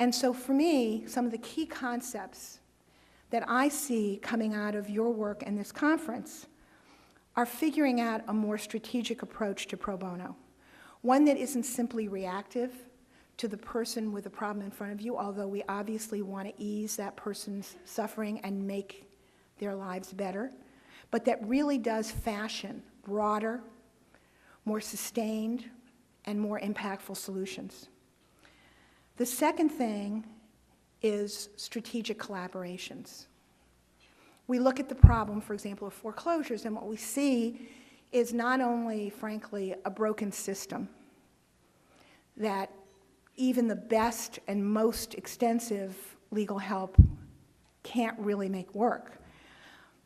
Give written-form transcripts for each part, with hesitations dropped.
And so for me, some of the key concepts that I see coming out of your work and this conference are figuring out a more strategic approach to pro bono, one that isn't simply reactive to the person with a problem in front of you, although we obviously want to ease that person's suffering and make their lives better, but that really does fashion broader, more sustained, and more impactful solutions. The second thing is strategic collaborations. We look at the problem, for example, of foreclosures, and what we see is not only, frankly, a broken system that even the best and most extensive legal help can't really make work,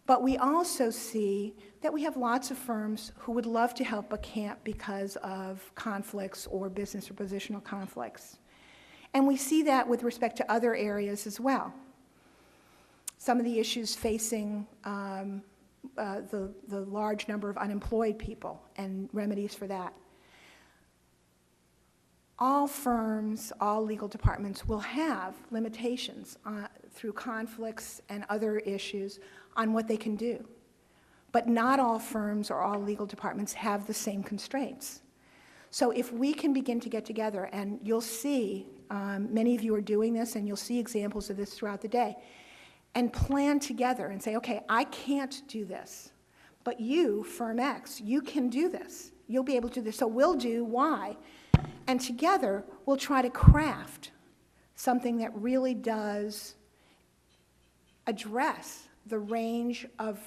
but we also see that we have lots of firms who would love to help but can't because of conflicts or business or positional conflicts. And we see that with respect to other areas as well. Some of the issues facing the large number of unemployed people and remedies for that. All firms, all legal departments will have limitations through conflicts and other issues on what they can do. But not all firms or all legal departments have the same constraints. So if we can begin to get together, and you'll see, many of you are doing this, and you'll see examples of this throughout the day, and plan together and say, okay, I can't do this, but you, firm X, you can do this. You'll be able to do this, so we'll do Y. And together, we'll try to craft something that really does address the range of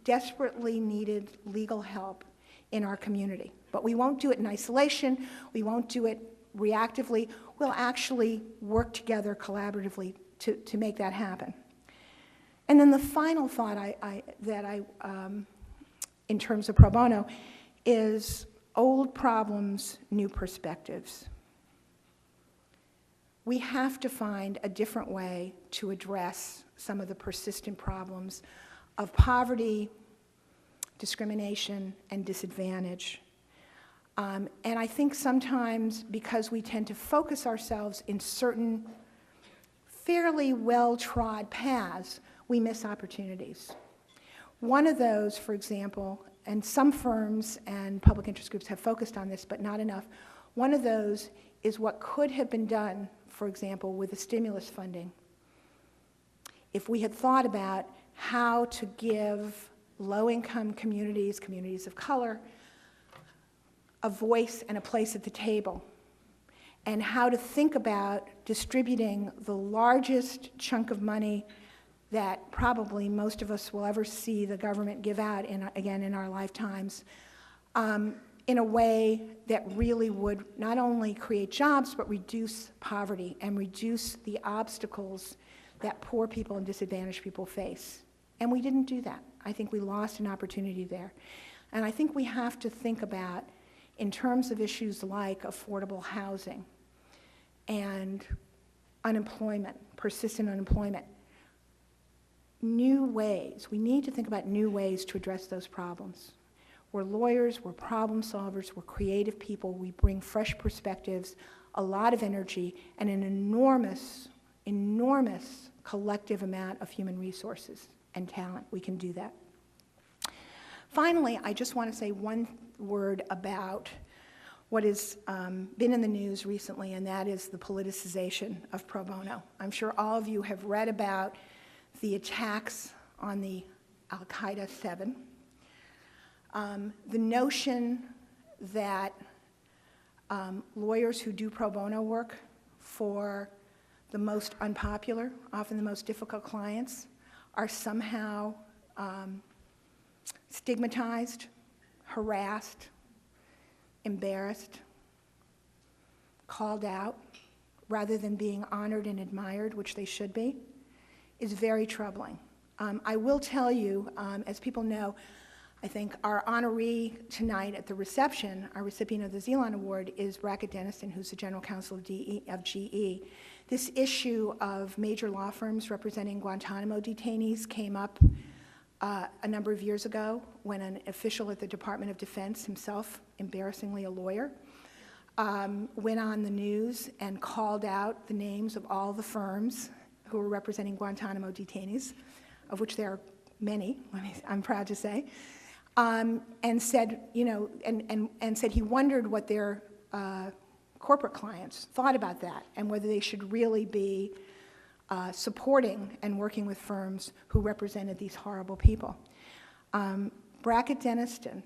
desperately needed legal help in our community. But we won't do it in isolation. We won't do it reactively. We'll actually work together collaboratively to make that happen. And then the final thought in terms of pro bono is old problems, new perspectives. We have to find a different way to address some of the persistent problems of poverty, discrimination, and disadvantage. And I think sometimes because we tend to focus ourselves in certain fairly well-trod paths, we miss opportunities. One of those, for example, and some firms and public interest groups have focused on this, but not enough. One of those is what could have been done, for example, with the stimulus funding. If we had thought about how to give low-income communities, communities of color, a voice and a place at the table, and how to think about distributing the largest chunk of money that probably most of us will ever see the government give out, again, in our lifetimes, in a way that really would not only create jobs, but reduce poverty and reduce the obstacles that poor people and disadvantaged people face. And we didn't do that. I think we lost an opportunity there. And I think we have to think about, in terms of issues like affordable housing and unemployment, persistent unemployment, new ways. We need to think about new ways to address those problems. We're lawyers, we're problem solvers, we're creative people, we bring fresh perspectives, a lot of energy, and an enormous, enormous collective amount of human resources and talent. We can do that. Finally, I just want to say one word about what has been in the news recently, and that is the politicization of pro bono. I'm sure all of you have read about the attacks on the Al-Qaeda 7. The notion that lawyers who do pro bono work for the most unpopular, often the most difficult clients, are somehow stigmatized, harassed, embarrassed, called out, rather than being honored and admired, which they should be, is very troubling. I will tell you, as people know, I think our honoree tonight at the reception, our recipient of the Zeeland Award, is Brackett Dennison, who's the general counsel of GE. This issue of major law firms representing Guantanamo detainees came up a number of years ago when an official at the Department of Defense, himself embarrassingly a lawyer, went on the news and called out the names of all the firms who were representing Guantanamo detainees, of which there are many, I'm proud to say, and said, and said he wondered what their corporate clients thought about that and whether they should really be supporting and working with firms who represented these horrible people. Brackett Denniston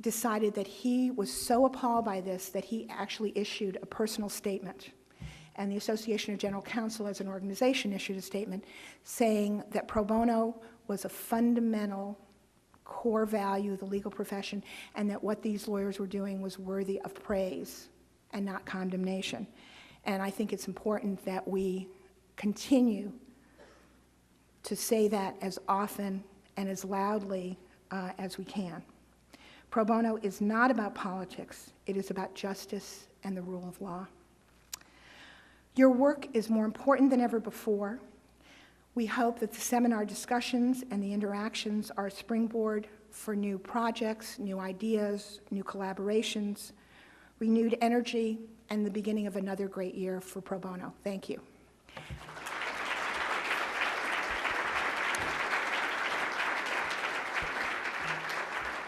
decided that he was so appalled by this that he actually issued a personal statement. And the Association of General Counsel as an organization issued a statement saying that pro bono was a fundamental core value of the legal profession and that what these lawyers were doing was worthy of praise and not condemnation. And I think it's important that we continue to say that as often and as loudly as we can. Pro bono is not about politics. It is about justice and the rule of law. Your work is more important than ever before. We hope that the seminar discussions and the interactions are a springboard for new projects, new ideas, new collaborations, renewed energy, and the beginning of another great year for pro bono. Thank you.